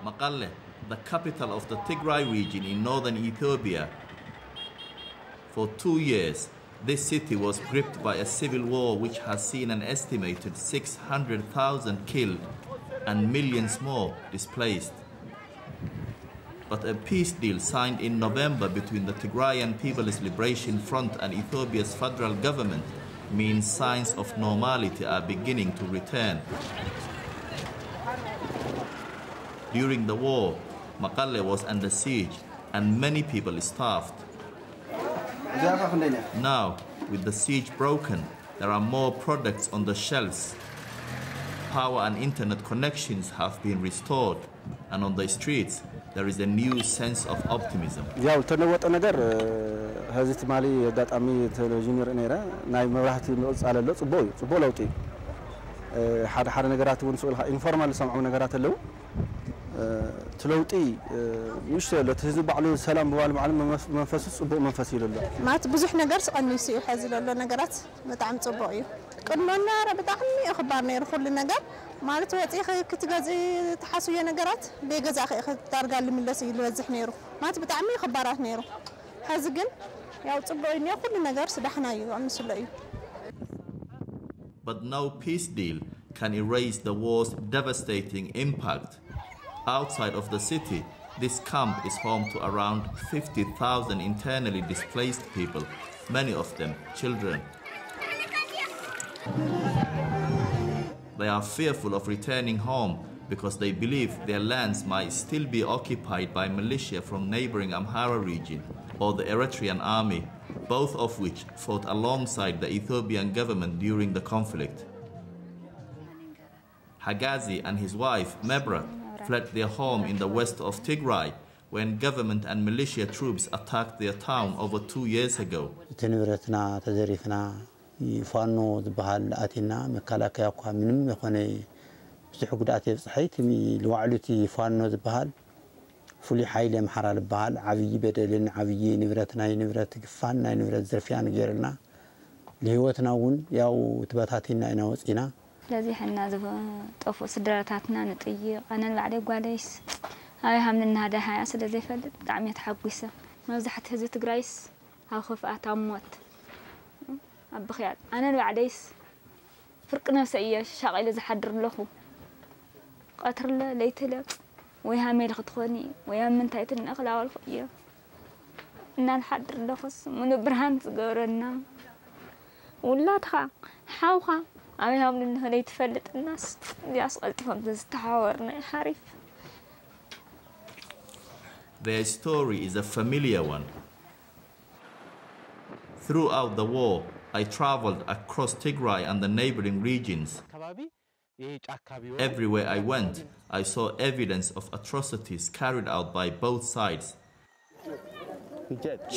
Mekelle, the capital of the Tigray region in northern Ethiopia. For 2 years, this city was gripped by a civil war which has seen an estimated 600,000 killed and millions more displaced. But a peace deal signed in November between the Tigrayan People's Liberation Front and Ethiopia's federal government means signs of normality are beginning to return. During the war, Mekelle was under siege and many people starved. Now, with the siege broken, there are more products on the shelves. Power and internet connections have been restored, and on the streets, there is a new sense of optimism. تلوتي يشتغل تهذب بعلو السلام بوال معلم منفس صبو منفس يلله ما تبزح نجار سقنيسي وحازل له نجارات متعم صبوعي كنا نرى بتعمي أخبار نير كل نجار ما لتواتي خي كتجازي تحسوي نجارات بيجز أخي ترجع لملسي لوزح نيرو ما تبتعمي خبارات نيرو حازقن يا صبوعي نيا كل نجار سدحنا يو عم سلأي. But no peace deal can erase the war's devastating impact. Outside of the city, this camp is home to around 50,000 internally displaced people, many of them children. They are fearful of returning home because they believe their lands might still be occupied by militia from neighboring Amhara region or the Eritrean army, both of which fought alongside the Ethiopian government during the conflict. Hagazi and his wife, Mebrat, fled their home in the west of Tigray when government and militia troops attacked their town over 2 years ago. لازم حنا طفو سدراتاتنا نطيق انا بعد غاديس هاي همنا هذا حياه سلازي فلت طعمي تحقيسه مزحت هزه تግራይስ ها خفات اموت ابخيات انا بعديس فرق نفسيه شاقيله زحدر لخو قطر ليتله ويها ميل خطخوني ويا من تايتن اخلا والخيه ان نحضر لخص من برهان تغورنا ولا تخا حاوخا أنا هم إنه هني تفلت الناس اللي أسألتهم بس تحاورنا حريف. Their story is a familiar one. Throughout the war, I traveled across Tigray and the neighboring regions. Everywhere I went, I saw evidence of atrocities carried out by both sides.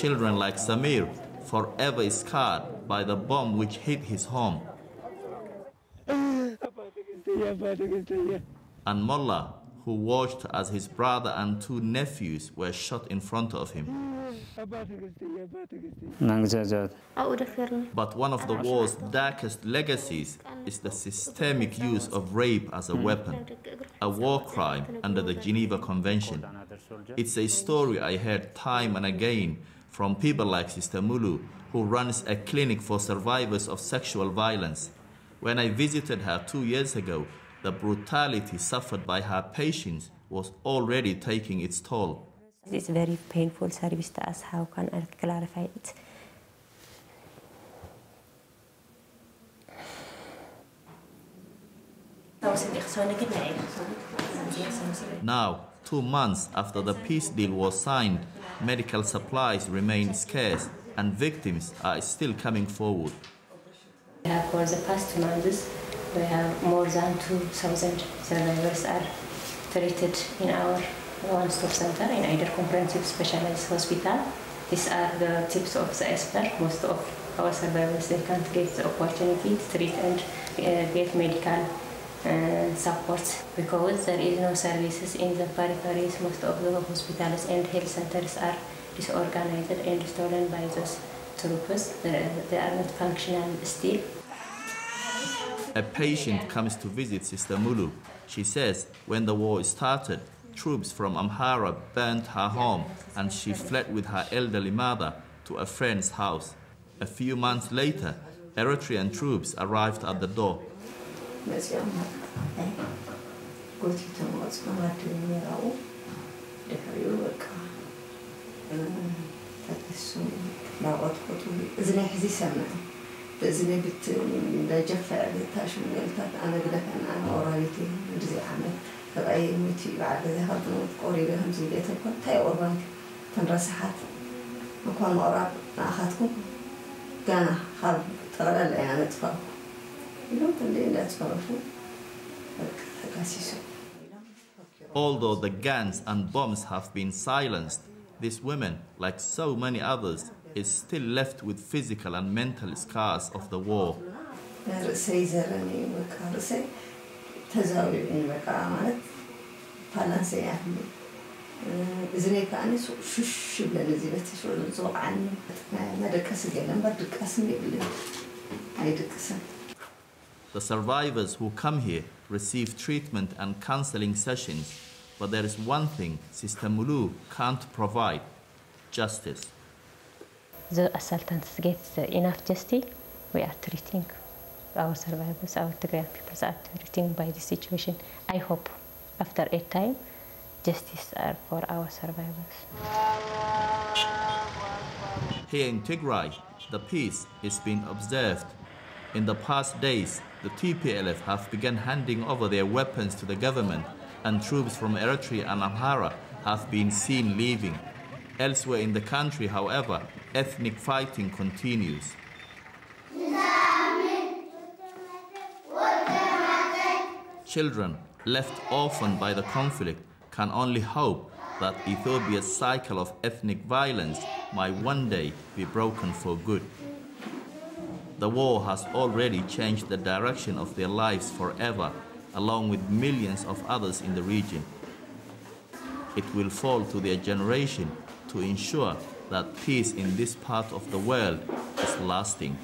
Children like Samir, forever scarred by the bomb which hit his home. And Mullah, who watched as his brother and 2 nephews were shot in front of him. But one of the war's darkest legacies is the systemic use of rape as a weapon, a war crime under the Geneva Convention. It's a story I heard time and again from people like Sister Mulu, who runs a clinic for survivors of sexual violence. When I visited her 2 years ago, the brutality suffered by her patients was already taking its toll. It's very painful service to us. How can I clarify it? Now, 2 months after the peace deal was signed, medical supplies remain scarce and victims are still coming forward. For the past 2 months, we have more than 2,000 survivors are treated in our one-stop center in Eider Comprehensive Specialized Hospital. These are the tips of the iceberg. Most of our survivors, they can't get the opportunity to treat and get medical support because there is no services in the peripheries. Most of the hospitals and health centers are disorganized and stolen by those troops. They are not functional still. A patient comes to visit Sister Mulu. She says when the war started, troops from Amhara burnt her home and she fled with her elderly mother to a friend's house. A few months later, Eritrean troops arrived at the door. Although the guns and bombs have been silenced, this woman, like so many others, is still left with physical and mental scars of the war. The survivors who come here receive treatment and counseling sessions, but there is one thing Sister Mulu can't provide: justice. The assailants get enough justice. We are treating our survivors, our Tigrayan people are treating by this situation. I hope after a time, justice are for our survivors. Here in Tigray, the peace is being observed. In the past days, the TPLF have begun handing over their weapons to the government, and troops from Eritrea and Amhara have been seen leaving. Elsewhere in the country, however, ethnic fighting continues. Children left orphaned by the conflict can only hope that Ethiopia's cycle of ethnic violence might one day be broken for good. The war has already changed the direction of their lives forever, along with millions of others in the region. It will fall to their generation to ensure that peace in this part of the world is lasting.